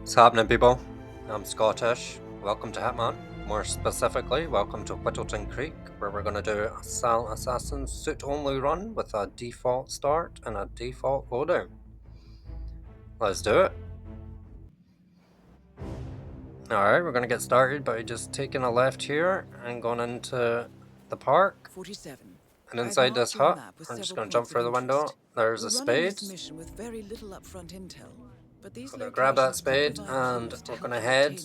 What's happening, people? I'm Scottish. Welcome to Hitman. More specifically, welcome to Whittleton Creek, where we're going to do a silent assassin suit only run with a default start and a default loadout. Let's do it. Alright, we're going to get started by just taking a left here and going into the park. 47. And inside this hut, I'm just going to jump through the window. There's a spade. Mission with very little upfront intel, but these I'm going to grab that spade and we're going to head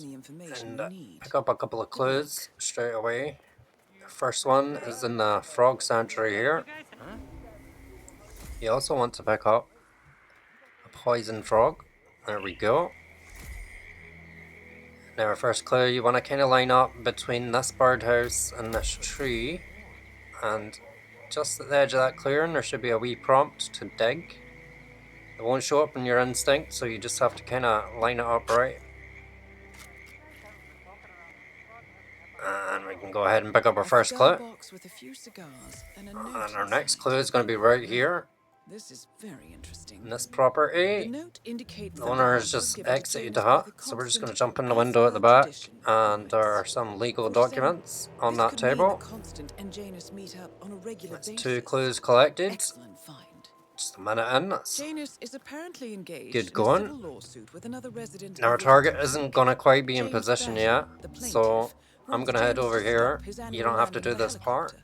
and pick up a couple of clues straight away. The first one is in the frog sanctuary here. You also want to pick up a poison frog. There we go. Now our first clue, you want to kind of line up between this birdhouse and this tree, and just at the edge of that clearing there should be a wee prompt to dig. It won't show up in your instinct, so you just have to kind of line it up right. And we can go ahead and pick up our first clue. And our next clue is going to be right here. This is very interesting. In this property, the owner has just exited the hut, so we're just going to jump in the window at the back, and there are some legal documents on that table. That's 2 clues collected. Just a minute in, that's good going. Now our target isn't going to quite be in position yet, so I'm going to head over here. You don't have to do this part.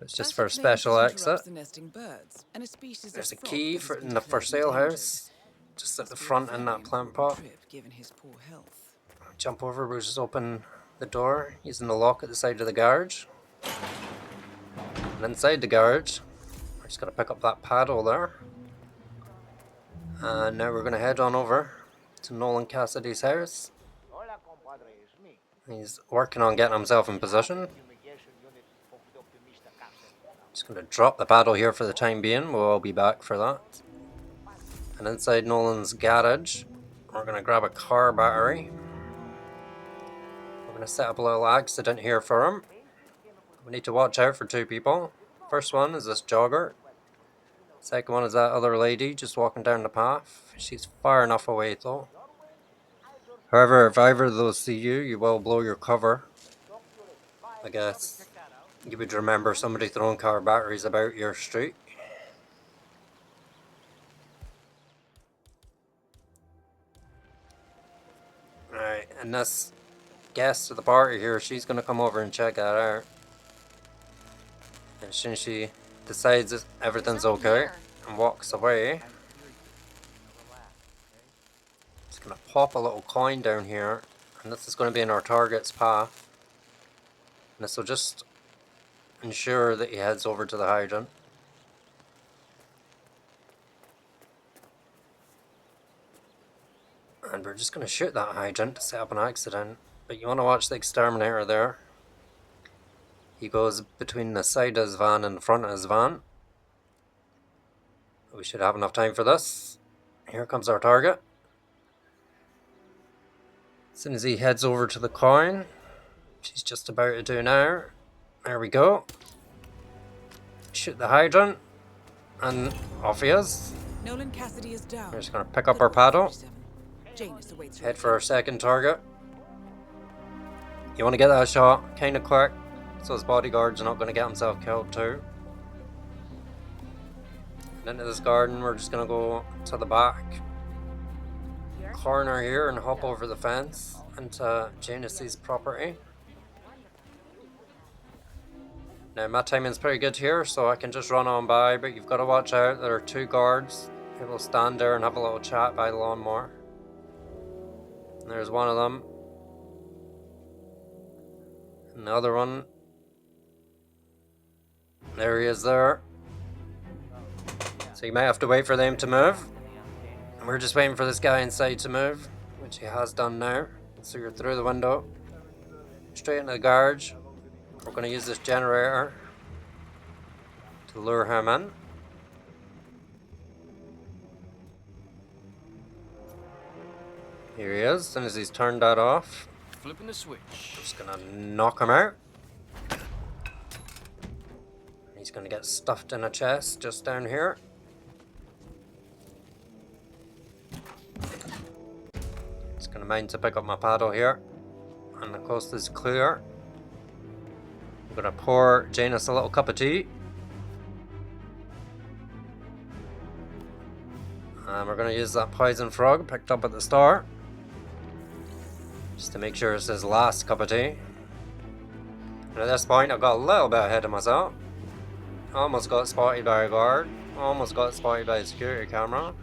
It's just for a special exit. There's a key in the for sale house, just at the front in that plant pot. Jump over, we'll just open the door using the lock at the side of the garage. And inside the garage, we're just going to pick up that paddle there. And now we're going to head on over to Nolan Cassidy's house. He's working on getting himself in position. Just going to drop the paddle here for the time being. We'll all be back for that. And inside Nolan's garage, we're going to grab a car battery. We're going to set up a little accident here for him. We need to watch out for 2 people. First one is this jogger. Second one is that other lady just walking down the path. She's far enough away though. However, if either of those see you, you will blow your cover. I guess you would remember somebody throwing car batteries about your street. Alright, and this guest of the party here, she's going to come over and check that out. And as soon as she decides that everything's okay and walks away, just going to pop a little coin down here, and this is going to be in our target's path. And this will just ensure that he heads over to the hydrant. And we're just going to shoot that hydrant to set up an accident. But you want to watch the exterminator there. He goes between the side of his van and the front of his van. We should have enough time for this. Here comes our target. As soon as he heads over to the coin, she's just about to do now. There we go. Shoot the hydrant, and off he is. Nolan Cassidy is down. We're just going to pick up our paddle. Janus awaits Head for our second target. You want to get that shot kind of quick, so his bodyguard's not going to get himself killed too. And into this garden, we're just going to go to the back corner here and hop over the fence into Janus's property. Now my timing's pretty good here, so I can just run on by, but you've got to watch out. There are 2 guards who will stand there and have a little chat by the lawnmower. And there's one of them. And the other one. There he is there. So you might have to wait for them to move. And we're just waiting for this guy inside to move, which he has done now. So you're through the window, straight into the garage. We're going to use this generator to lure him in. Here he is. As soon as he's turned that off, flipping the switch. Just going to knock him out. He's going to get stuffed in a chest just down here. Just gonna mind to pick up my paddle here. And the coast is clear. I'm gonna pour Janus a little cup of tea. And we're gonna use that poison frog picked up at the start. Just to make sure it's his last cup of tea. And at this point I've got a little bit ahead of myself. Almost got spotted by a guard. Almost got spotted by a security camera.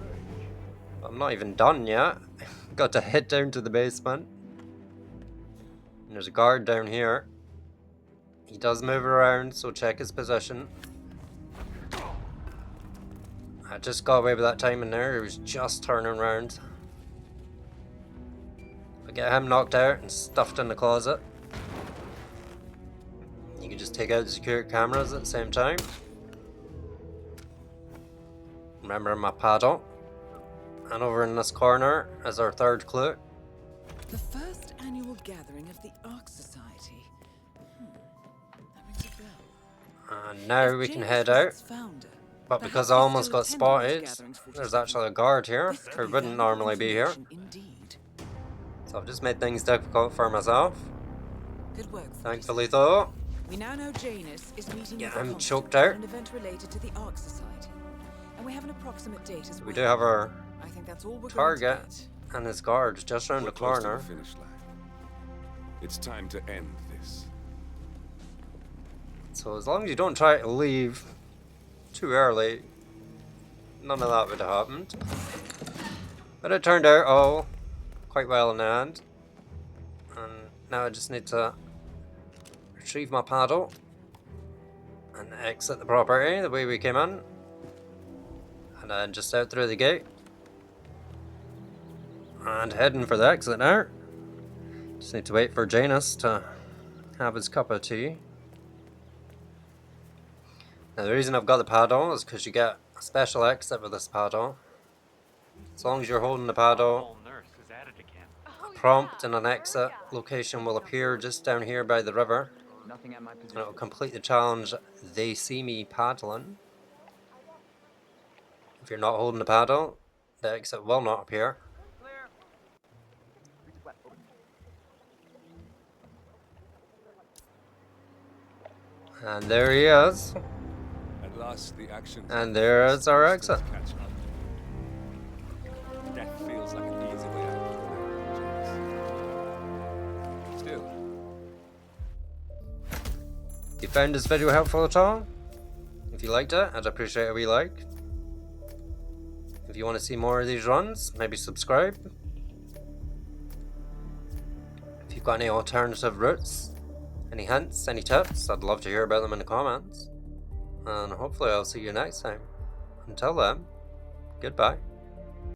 But I'm not even done yet. Got to head down to the basement. And there's a guard down here. He does move around, so check his position. I just got away with that time in there. He was just turning around. I get him knocked out and stuffed in the closet. You can just take out the security cameras at the same time. Remember my paddle. And over in this corner is our third clue. The first annual gathering of the Ark Society. That rings a bell. And now we can head out. But because I almost got spotted, there's actually a guard here who wouldn't normally be here. So I've just made things difficult for myself. Good work. Thankfully though. We now know Janus is meeting with I'm the choked Constable out. for an event related to the Ark Society. And we have an approximate date as well. We do have our I think that's all we're target going to get. and his guards just around the Close to corner. the finish line. It's time to end this. So as long as you don't try to leave too early, none of that would have happened. But it turned out all quite well in the end. And now I just need to retrieve my paddle and exit the property the way we came in. And then just out through the gate. And heading for the exit now. Just need to wait for Janus to have his cup of tea. Now the reason I've got the paddle is because you get a special exit with this paddle. As long as you're holding the paddle, a prompt and an exit location will appear just down here by the river. And it will complete the challenge, They See Me Paddling. If you're not holding the paddle, the exit will not appear. And there he is. At last, the action. And there is our exit. Death feels like an easy way out. Still, If you found this video helpful at all, if you liked it, I'd appreciate a wee like. If you want to see more of these runs, maybe subscribe. If you've got any alternative routes, any hints, any tips, I'd love to hear about them in the comments. And hopefully I'll see you next time. Until then, goodbye.